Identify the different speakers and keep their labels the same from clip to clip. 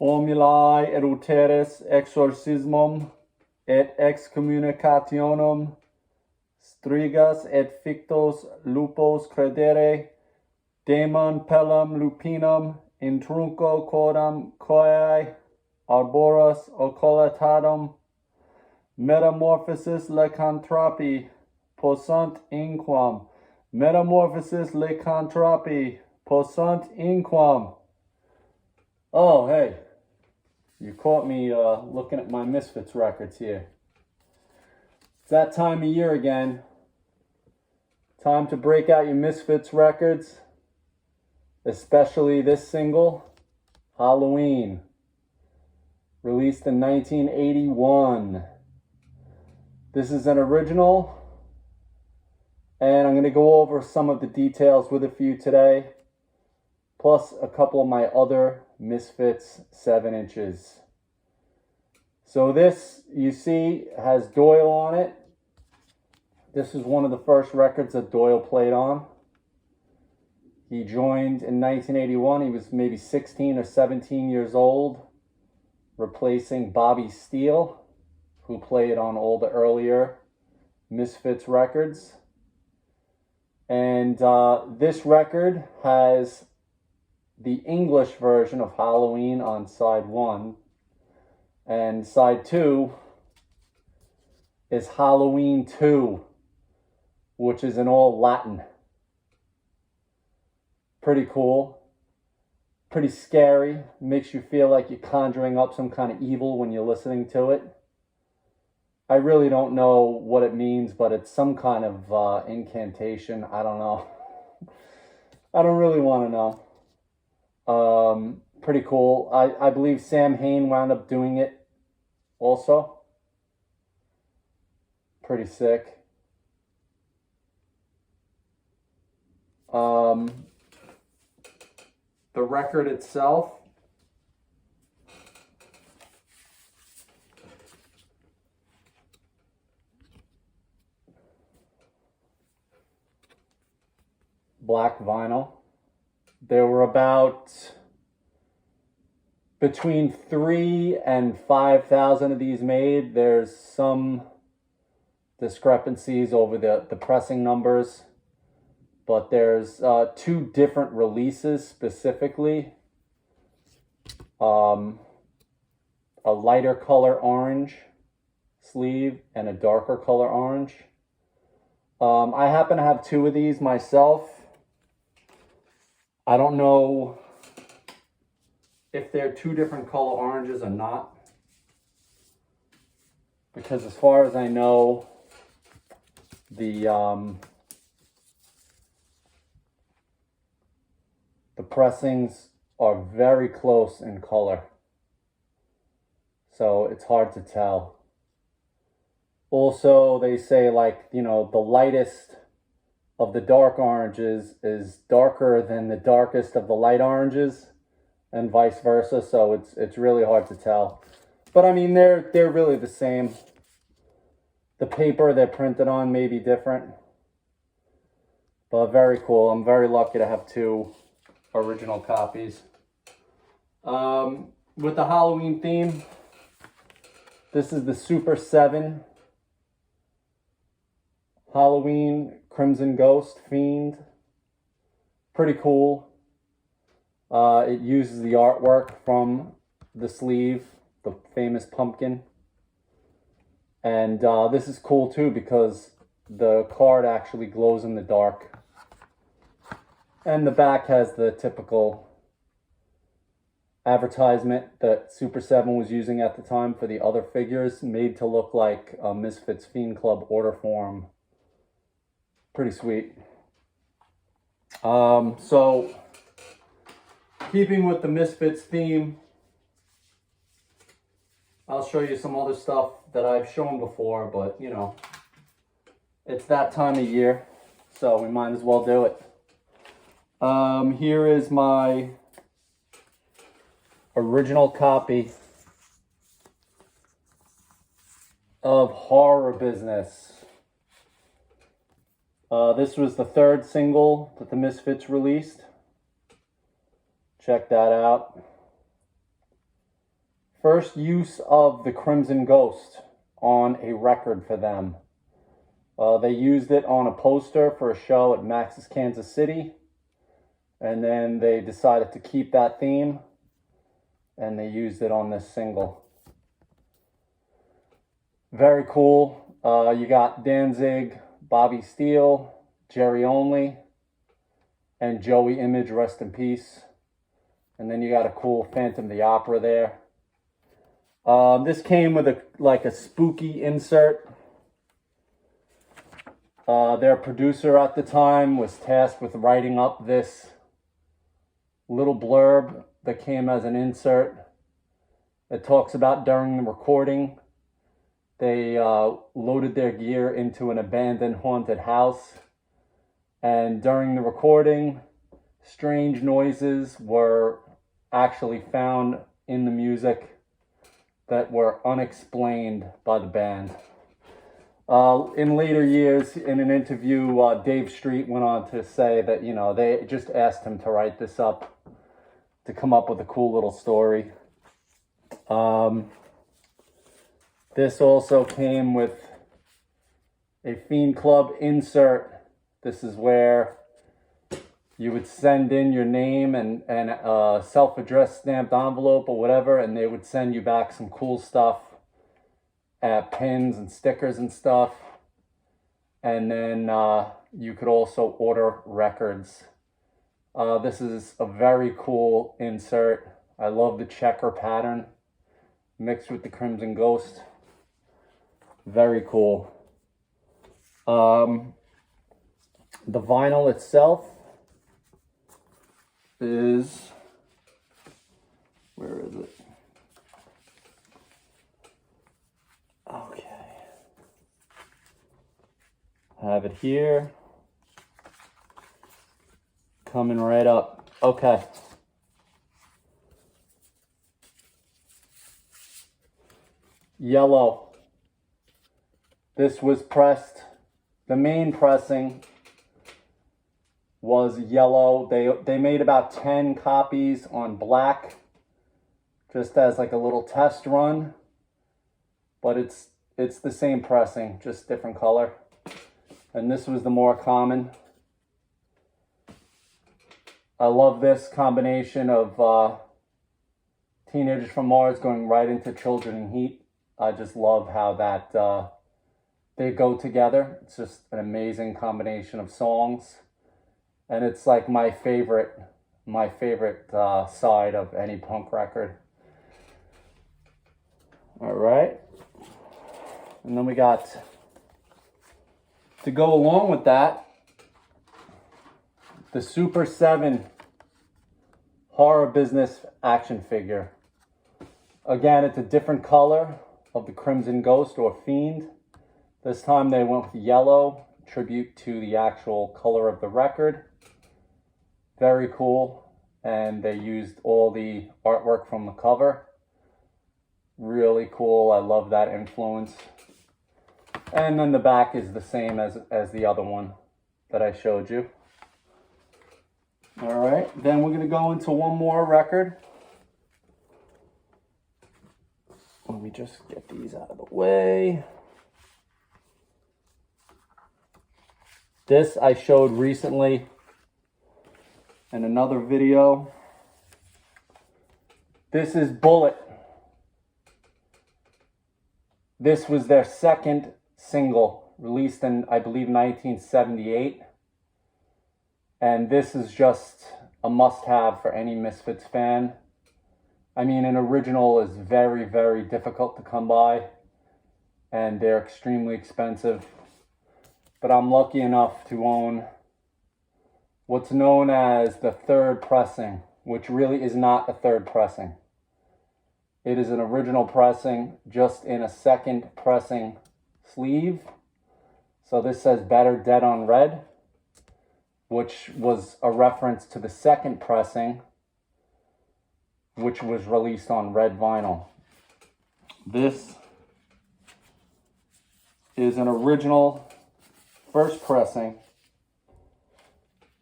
Speaker 1: Formulae adulteris exorcismum et excommunicationum strigas et fictos lupos credere demon pellam lupinum in trunco cordam coae arboros occultatum metamorphosis lycanthropy possunt inquam metamorphosis lycanthropy possunt inquam. Oh, hey, you caught me looking at my Misfits records here. It's that time of year again. Time to break out your Misfits records, especially this single, Halloween, released in 1981. This is an original, and I'm going to go over some of the details with a few today, plus a couple of my other Misfits 7 inches. So this, you see, has Doyle on it. This is one of the first records that Doyle played on. He joined in 1981. He was maybe 16 or 17 years old, replacing Bobby Steele, who played on all the earlier Misfits records. And this record has the English version of Halloween on side 1, and side 2 is Halloween 2, which is in all Latin. Pretty cool, pretty scary, makes you feel like you're conjuring up some kind of evil when you're listening to it. I really don't know what it means, but it's some kind of incantation. I don't know. I don't really want to know. Pretty cool. I believe Sam Hain wound up doing it also. Pretty sick. The record itself, black vinyl. There were about between 3,000 and 5,000 of these made. There's some discrepancies over the pressing numbers, but there's 2 different releases specifically. A lighter color orange sleeve and a darker color orange. I happen to have 2 of these myself. I don't know if they're 2 different color oranges or not, because as far as I know, the pressings are very close in color, so it's hard to tell. Also, they say, like, you know, the lightest of the dark oranges is darker than the darkest of the light oranges, and vice versa, so it's really hard to tell. But I mean, they're really the same. The paper they're printed on may be different, but very cool. I'm very lucky to have 2 original copies. With the Halloween theme, this is the Super 7 Halloween Crimson Ghost Fiend. Pretty cool. It uses the artwork from the sleeve, the famous pumpkin. And this is cool too because the card actually glows in the dark. And the back has the typical advertisement that Super 7 was using at the time for the other figures, made to look like a Misfits Fiend Club order form. Pretty sweet. So, keeping with the Misfits theme, I'll show you some other stuff that I've shown before, but, you know, it's that time of year, so we might as well do it. Here is my original copy of Horror Business. This was the 3rd single that the Misfits released. Check that out. First use of the Crimson Ghost on a record for them. They used it on a poster for a show at Max's Kansas City. And then they decided to keep that theme. And they used it on this single. Very cool. You got Danzig, Bobby Steele, Jerry Only, and Joey Image, rest in peace. And then you got a cool Phantom of the Opera there. This came with a spooky insert. Their producer at the time was tasked with writing up this little blurb that came as an insert. It talks about during the recording, they loaded their gear into an abandoned haunted house. And during the recording, strange noises were actually found in the music that were unexplained by the band. In later years, in an interview, Dave Street went on to say that, they just asked him to write this up, to come up with a cool little story. This also came with a Fiend Club insert. This is where you would send in your name and a self-addressed stamped envelope or whatever, and they would send you back some cool stuff. Pins and stickers and stuff. And then you could also order records. This is a very cool insert. I love the checker pattern mixed with the Crimson Ghost. Very cool. The vinyl itself is, where is it? Okay. Have it here. Coming right up. Okay. Yellow. This was pressed. The main pressing was yellow. They made about 10 copies on black, just as like a little test run. But it's the same pressing, just different color. And this was the more common. I love this combination of Teenagers from Mars going right into Children in Heat. I just love how that they go together. It's just an amazing combination of songs. And it's like my favorite side of any punk record. All right. And then we got, to go along with that, the Super 7 Horror Business action figure. Again, it's a different color of the Crimson Ghost or Fiend. This time they went with yellow, tribute to the actual color of the record. Very cool. And they used all the artwork from the cover. Really cool. I love that influence. And then the back is the same as the other one that I showed you. All right, then we're going to go into one more record. Let me just get these out of the way. This I showed recently in another video. This is Bullet. This was their second single, released in, I believe, 1978. And this is just a must-have for any Misfits fan. I mean, an original is very, very difficult to come by. And they're extremely expensive. But I'm lucky enough to own what's known as the third pressing, which really is not a third pressing. It is an original pressing, just in a second pressing sleeve. So this says Better Dead on Red, which was a reference to the second pressing, which was released on red vinyl. This is an original first pressing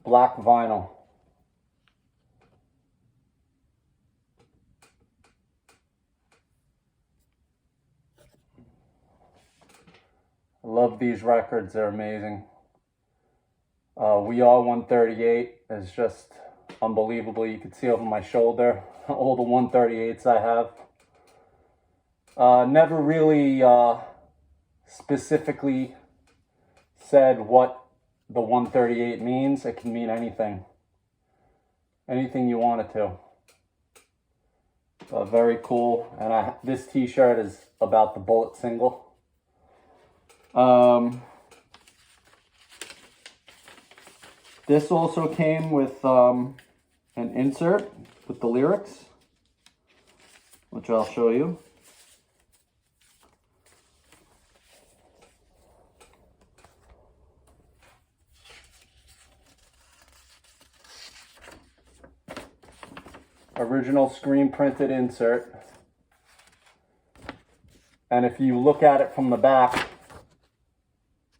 Speaker 1: black vinyl. love these records. They're amazing. We Are 138 is just unbelievable. You can see over my shoulder all the 138s I have. Never really specifically said what the 138 means. It can mean anything. Anything you want it to. Very cool. And this t-shirt is about the Bullet single. This also came with an insert with the lyrics, which I'll show you. Original screen printed insert. And if you look at it from the back,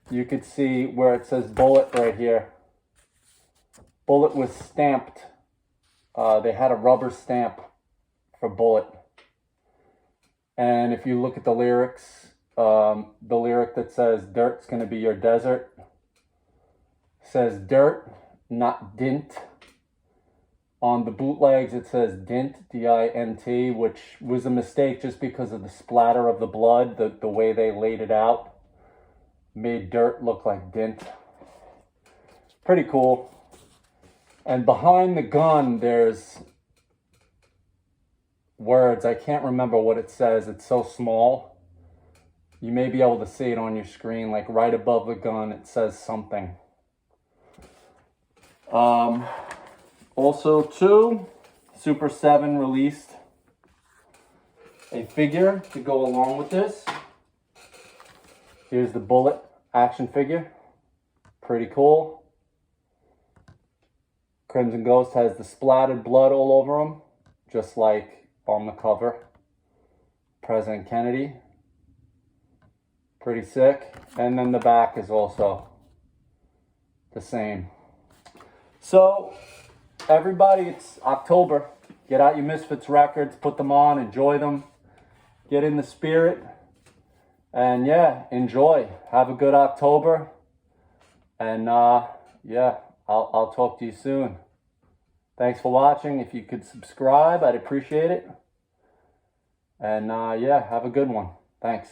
Speaker 1: you could see where it says Bullet right here. Bullet was stamped. They had a rubber stamp for Bullet. And if you look at the lyrics, the lyric that says dirt's gonna be your desert says dirt, not dint. On the bootlegs, it says dint, D-I-N-T, which was a mistake just because of the splatter of the blood. The way they laid it out made dirt look like dint. Pretty cool. And behind the gun, there's words. I can't remember what it says. It's so small. You may be able to see it on your screen. Like right above the gun, it says something. Also, too, Super 7 released a figure to go along with this. Here's the Bullet action figure. Pretty cool. Crimson Ghost has the splattered blood all over him, just like on the cover. President Kennedy. Pretty sick. And then the back is also the same. So, everybody, it's October. Get out your Misfits records, put them on, enjoy them. Get in the spirit. And yeah, enjoy. Have a good October. And yeah, I'll talk to you soon. Thanks for watching. If you could subscribe, I'd appreciate it. And yeah, have a good one. Thanks.